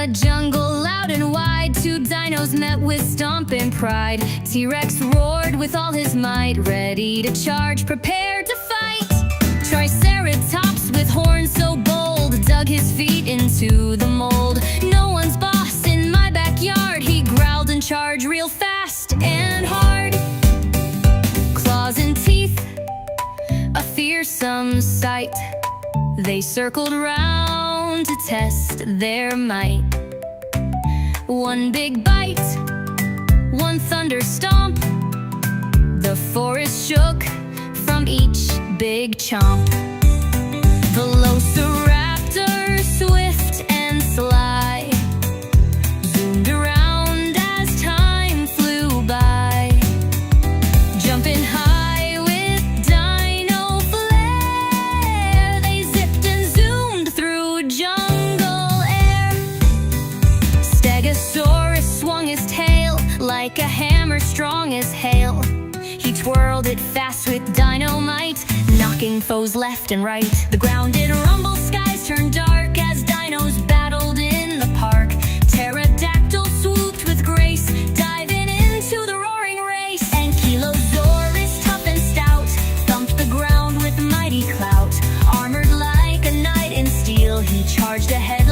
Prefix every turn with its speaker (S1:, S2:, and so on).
S1: the jungle, loud and wide, two dinos met with stomping pride. T-Rex roared with all his might, ready to charge, prepared to fight. Triceratops with horns so bold dug his feet into the mold. No one's boss in my backyard, he growled and charged real fast and hard. Claws and teeth, a fearsome sight. They circled round to test their might. One big bite, one thunder stomp. The forest shook from each big chomp. Velociraptor, swift and sly, zoomed around as time flew by. Jumping high with dino flair, they zipped and zoomed through jungle air. Stegosaurus swung his tail like a hammer strong as hail. He twirled it fast with dynamite, knocking foes left and right. The ground did rumble, skies turned dark as dinos battled in the park. Pterodactyl swooped with grace, diving into the roaring race. Ankylosaurus, tough and stout, thumped the ground with mighty clout. Armored like a knight in steel, he charged ahead